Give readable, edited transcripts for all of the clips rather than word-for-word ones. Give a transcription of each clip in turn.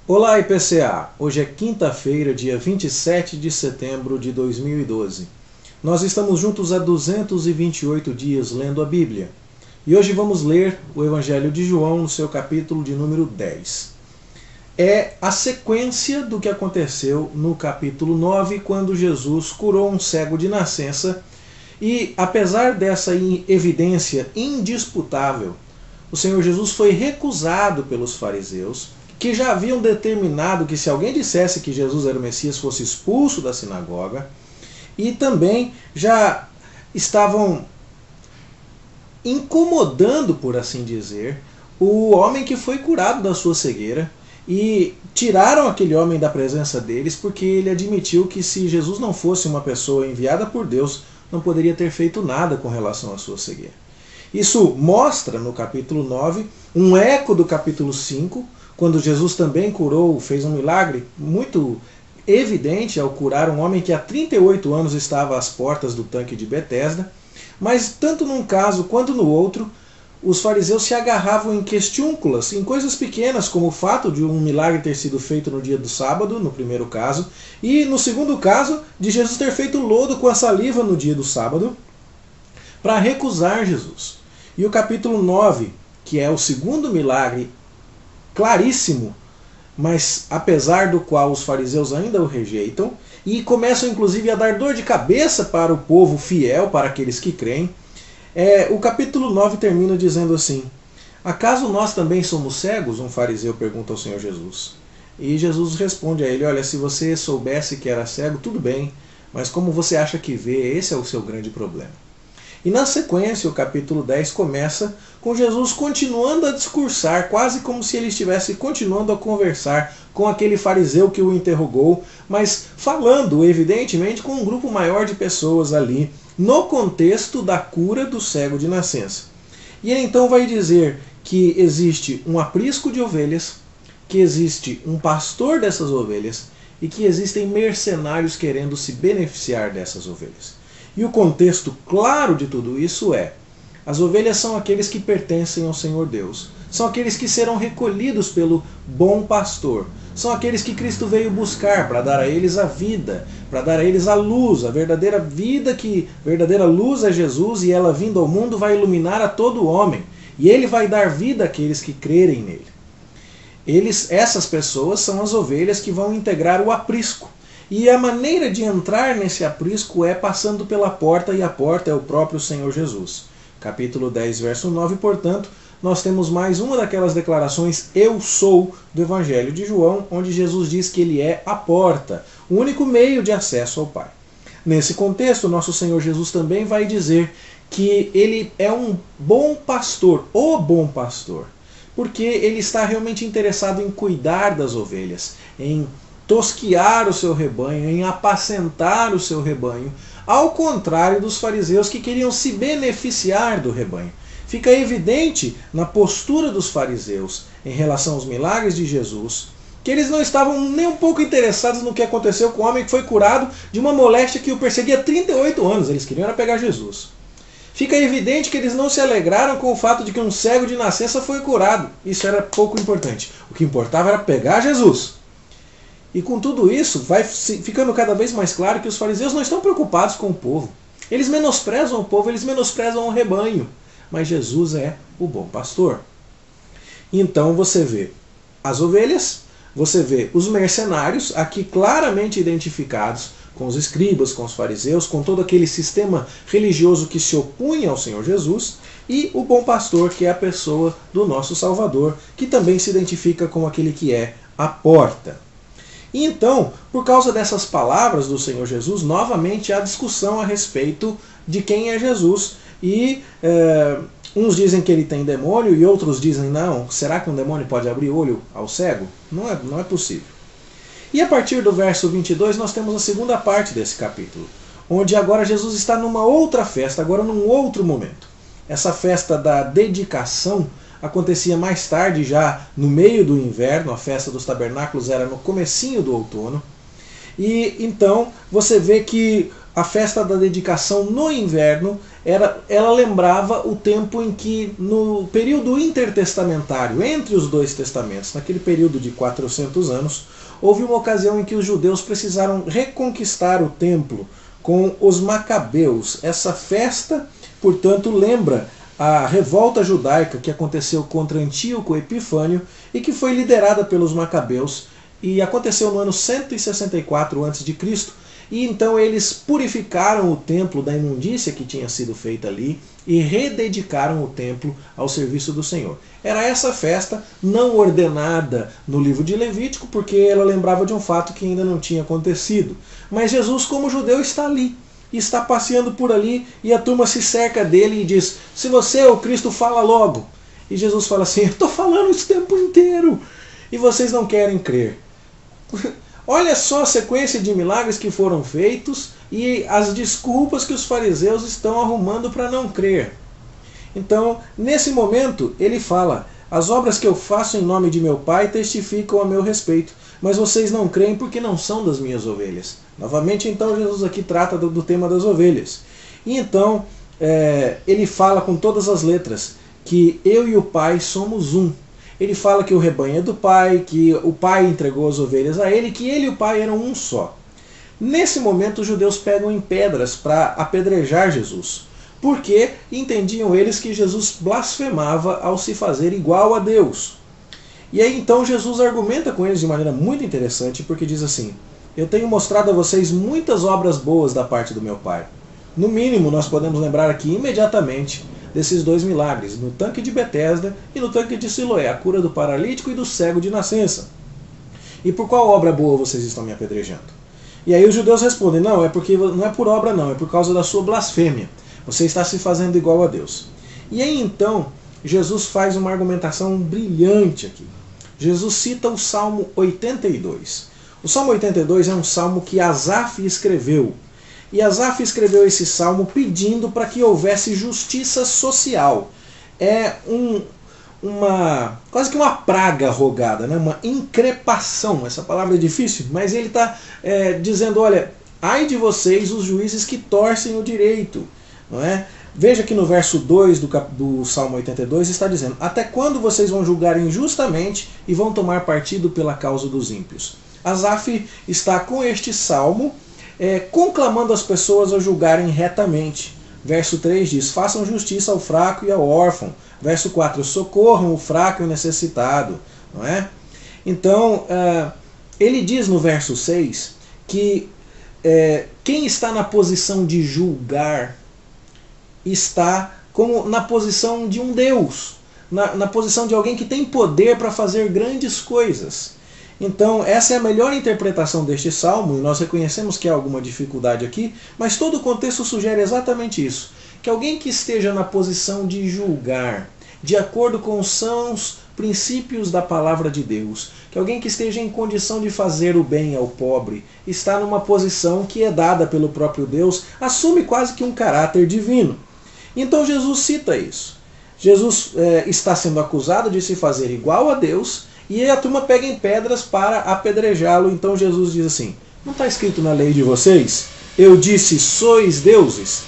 Olá, IPCA! Hoje é quinta-feira, dia 27 de setembro de 2012. Nós estamos juntos há 228 dias lendo a Bíblia. E hoje vamos ler o Evangelho de João no seu capítulo de número 10. É a sequência do que aconteceu no capítulo 9, quando Jesus curou um cego de nascença. E apesar dessa evidência indisputável, o Senhor Jesus foi recusado pelos fariseus, que já haviam determinado que se alguém dissesse que Jesus era o Messias fosse expulso da sinagoga, e também já estavam incomodando, por assim dizer, o homem que foi curado da sua cegueira, e tiraram aquele homem da presença deles porque ele admitiu que se Jesus não fosse uma pessoa enviada por Deus, não poderia ter feito nada com relação à sua cegueira. Isso mostra no capítulo 9 um eco do capítulo 5, quando Jesus também curou, fez um milagre muito evidente ao curar um homem que há 38 anos estava às portas do tanque de Betesda. Mas tanto num caso quanto no outro, os fariseus se agarravam em questiúnculas, em coisas pequenas, como o fato de um milagre ter sido feito no dia do sábado, no primeiro caso, e no segundo caso, de Jesus ter feito lodo com a saliva no dia do sábado, para recusar Jesus. E o capítulo 9, que é o segundo milagre claríssimo, mas apesar do qual os fariseus ainda o rejeitam, e começam inclusive a dar dor de cabeça para o povo fiel, para aqueles que creem. O capítulo 9 termina dizendo assim: acaso nós também somos cegos? Um fariseu pergunta ao Senhor Jesus. E Jesus responde a ele: olha, se você soubesse que era cego, tudo bem, mas como você acha que vê, esse é o seu grande problema. E na sequência, o capítulo 10 começa com Jesus continuando a discursar, quase como se ele estivesse continuando a conversar com aquele fariseu que o interrogou, mas falando, evidentemente, com um grupo maior de pessoas ali, no contexto da cura do cego de nascença. E ele então vai dizer que existe um aprisco de ovelhas, que existe um pastor dessas ovelhas e que existem mercenários querendo se beneficiar dessas ovelhas. E o contexto claro de tudo isso é: as ovelhas são aqueles que pertencem ao Senhor Deus. São aqueles que serão recolhidos pelo bom pastor. São aqueles que Cristo veio buscar para dar a eles a vida, para dar a eles a luz, a verdadeira vida, que verdadeira luz é Jesus, e ela vindo ao mundo vai iluminar a todo homem. E ele vai dar vida àqueles que crerem nele. Essas pessoas são as ovelhas que vão integrar o aprisco. E a maneira de entrar nesse aprisco é passando pela porta, e a porta é o próprio Senhor Jesus. Capítulo 10, verso 9, portanto, nós temos mais uma daquelas declarações "eu sou" do Evangelho de João, onde Jesus diz que ele é a porta, o único meio de acesso ao Pai. Nesse contexto, nosso Senhor Jesus também vai dizer que ele é um bom pastor, o bom pastor, porque ele está realmente interessado em cuidar das ovelhas, em tosquiar o seu rebanho, em apacentar o seu rebanho, ao contrário dos fariseus que queriam se beneficiar do rebanho. Fica evidente na postura dos fariseus em relação aos milagres de Jesus que eles não estavam nem um pouco interessados no que aconteceu com o homem que foi curado de uma moléstia que o perseguia há 38 anos. Eles queriam era pegar Jesus. Fica evidente que eles não se alegraram com o fato de que um cego de nascença foi curado. Isso era pouco importante. O que importava era pegar Jesus. E com tudo isso, vai ficando cada vez mais claro que os fariseus não estão preocupados com o povo. Eles menosprezam o povo, eles menosprezam o rebanho. Mas Jesus é o bom pastor. Então você vê as ovelhas, você vê os mercenários, aqui claramente identificados com os escribas, com os fariseus, com todo aquele sistema religioso que se opunha ao Senhor Jesus, e o bom pastor, que é a pessoa do nosso Salvador, que também se identifica com aquele que é a porta. E então, por causa dessas palavras do Senhor Jesus, novamente há discussão a respeito de quem é Jesus. E uns dizem que ele tem demônio e outros dizem não. Será que um demônio pode abrir olho ao cego? Não é possível. E a partir do verso 22 nós temos a segunda parte desse capítulo, onde agora Jesus está numa outra festa, agora num outro momento. Essa festa da dedicação acontecia mais tarde, já no meio do inverno. A festa dos tabernáculos era no comecinho do outono. E então você vê que a festa da dedicação no inverno ela lembrava o tempo em que, no período intertestamentário, entre os dois testamentos, naquele período de 400 anos, houve uma ocasião em que os judeus precisaram reconquistar o templo com os macabeus. Essa festa, portanto, lembra a revolta judaica que aconteceu contra Antíoco Epifânio e que foi liderada pelos macabeus e aconteceu no ano 164 a.C. E então eles purificaram o templo da imundícia que tinha sido feita ali e rededicaram o templo ao serviço do Senhor. Era essa festa não ordenada no livro de Levítico, porque ela lembrava de um fato que ainda não tinha acontecido. Mas Jesus, como judeu, está ali, está passeando por ali, e a turma se cerca dele e diz: se você é o Cristo, fala logo. E Jesus fala assim: eu estou falando esse tempo inteiro e vocês não querem crer. Olha só a sequência de milagres que foram feitos e as desculpas que os fariseus estão arrumando para não crer. Então, nesse momento, ele fala: as obras que eu faço em nome de meu Pai testificam a meu respeito, mas vocês não creem porque não são das minhas ovelhas. Novamente, então, Jesus aqui trata do tema das ovelhas. E então, ele fala com todas as letras que eu e o Pai somos um. Ele fala que o rebanho é do Pai, que o Pai entregou as ovelhas a ele, que ele e o Pai eram um só. Nesse momento, os judeus pegam em pedras para apedrejar Jesus, porque entendiam eles que Jesus blasfemava ao se fazer igual a Deus. E aí então Jesus argumenta com eles de maneira muito interessante, porque diz assim: eu tenho mostrado a vocês muitas obras boas da parte do meu Pai. No mínimo, nós podemos lembrar aqui imediatamente desses dois milagres, no tanque de Betesda e no tanque de Siloé, a cura do paralítico e do cego de nascença. E por qual obra boa vocês estão me apedrejando? E aí os judeus respondem: não é por obra não, é por causa da sua blasfêmia. Você está se fazendo igual a Deus. E aí então Jesus faz uma argumentação brilhante aqui. Jesus cita o Salmo 82. O Salmo 82 é um salmo que Asaf escreveu. E Asaf escreveu esse salmo pedindo para que houvesse justiça social. É quase que uma praga rogada, né? Uma increpação. Essa palavra é difícil, mas ele está dizendo: olha, ai de vocês, os juízes que torcem o direito. Não é? Veja que no verso 2 do Salmo 82 está dizendo: até quando vocês vão julgar injustamente e vão tomar partido pela causa dos ímpios? Asaf está com este salmo conclamando as pessoas a julgarem retamente. Verso 3 diz: façam justiça ao fraco e ao órfão. Verso 4: socorram o fraco e o necessitado. Não é? Então, ele diz no verso 6 que quem está na posição de julgar está como na posição de um Deus, na posição de alguém que tem poder para fazer grandes coisas. Então, essa é a melhor interpretação deste salmo, e nós reconhecemos que há alguma dificuldade aqui, mas todo o contexto sugere exatamente isso: que alguém que esteja na posição de julgar, de acordo com os sãos princípios da palavra de Deus, que alguém que esteja em condição de fazer o bem ao pobre, está numa posição que é dada pelo próprio Deus, assume quase que um caráter divino. Então Jesus cita isso. Jesus está sendo acusado de se fazer igual a Deus, e a turma pega em pedras para apedrejá-lo. Então Jesus diz assim: não está escrito na lei de vocês? Eu disse, sois deuses?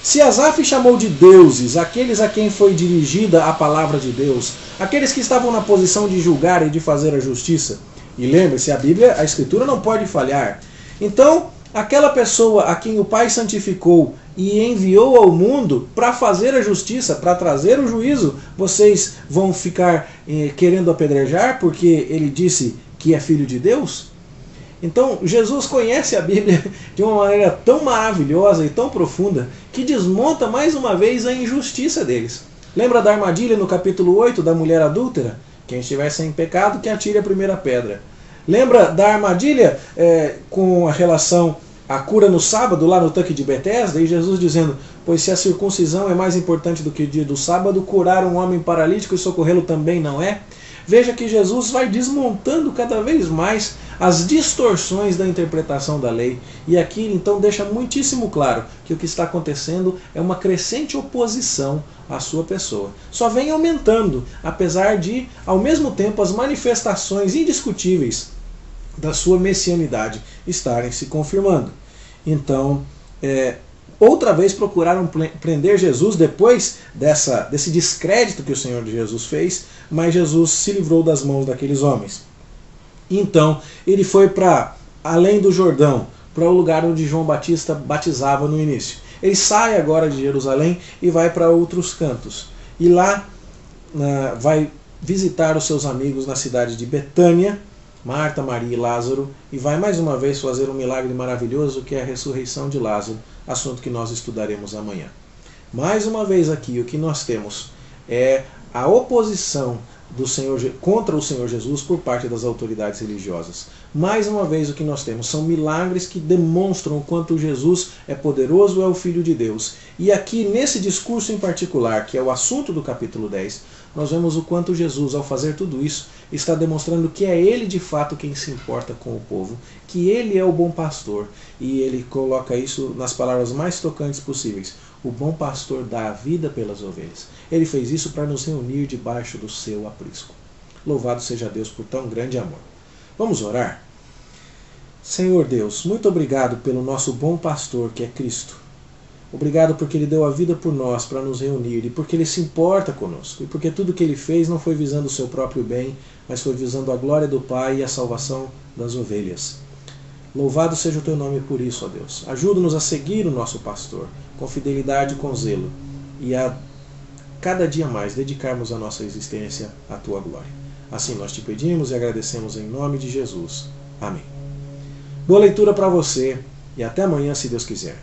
Se Asaf chamou de deuses aqueles a quem foi dirigida a palavra de Deus, aqueles que estavam na posição de julgar e de fazer a justiça, e lembre-se, a Bíblia, a Escritura não pode falhar. Então, aquela pessoa a quem o Pai santificou e enviou ao mundo para fazer a justiça, para trazer o juízo, vocês vão ficar querendo apedrejar porque ele disse que é filho de Deus? Então, Jesus conhece a Bíblia de uma maneira tão maravilhosa e tão profunda que desmonta mais uma vez a injustiça deles. Lembra da armadilha no capítulo 8 da mulher adúltera? Quem estiver sem pecado, que atire a primeira pedra. Lembra da armadilha com a relação à cura no sábado, lá no tanque de Betesda, e Jesus dizendo: pois se a circuncisão é mais importante do que o dia do sábado, curar um homem paralítico e socorrê-lo também não é? Veja que Jesus vai desmontando cada vez mais as distorções da interpretação da lei. E aqui então deixa muitíssimo claro que o que está acontecendo é uma crescente oposição à sua pessoa. Só vem aumentando, apesar de, ao mesmo tempo, as manifestações indiscutíveis da sua messianidade estarem se confirmando. Então, outra vez procuraram prender Jesus depois desse descrédito que o Senhor Jesus fez, mas Jesus se livrou das mãos daqueles homens. Então ele foi para além do Jordão, para o lugar onde João Batista batizava no início. Ele sai agora de Jerusalém e vai para outros cantos. E lá vai visitar os seus amigos na cidade de Betânia, Marta, Maria e Lázaro, e vai mais uma vez fazer um milagre maravilhoso que é a ressurreição de Lázaro, assunto que nós estudaremos amanhã. Mais uma vez aqui o que nós temos é a oposição do Senhor contra o Senhor Jesus por parte das autoridades religiosas. Mais uma vez o que nós temos são milagres que demonstram o quanto Jesus é poderoso, é o Filho de Deus. E aqui nesse discurso em particular, que é o assunto do capítulo 10, nós vemos o quanto Jesus, ao fazer tudo isso, está demonstrando que é Ele de fato quem se importa com o povo, que Ele é o bom pastor, e Ele coloca isso nas palavras mais tocantes possíveis. O bom pastor dá a vida pelas ovelhas. Ele fez isso para nos reunir debaixo do seu aprisco. Louvado seja Deus por tão grande amor. Vamos orar? Senhor Deus, muito obrigado pelo nosso bom pastor que é Cristo. Obrigado porque Ele deu a vida por nós para nos reunir e porque Ele se importa conosco e porque tudo que Ele fez não foi visando o seu próprio bem, mas foi visando a glória do Pai e a salvação das ovelhas. Louvado seja o Teu nome por isso, ó Deus. Ajuda-nos a seguir o nosso pastor com fidelidade e com zelo e a cada dia mais dedicarmos a nossa existência à Tua glória. Assim nós te pedimos e agradecemos em nome de Jesus. Amém. Boa leitura para você e até amanhã, se Deus quiser.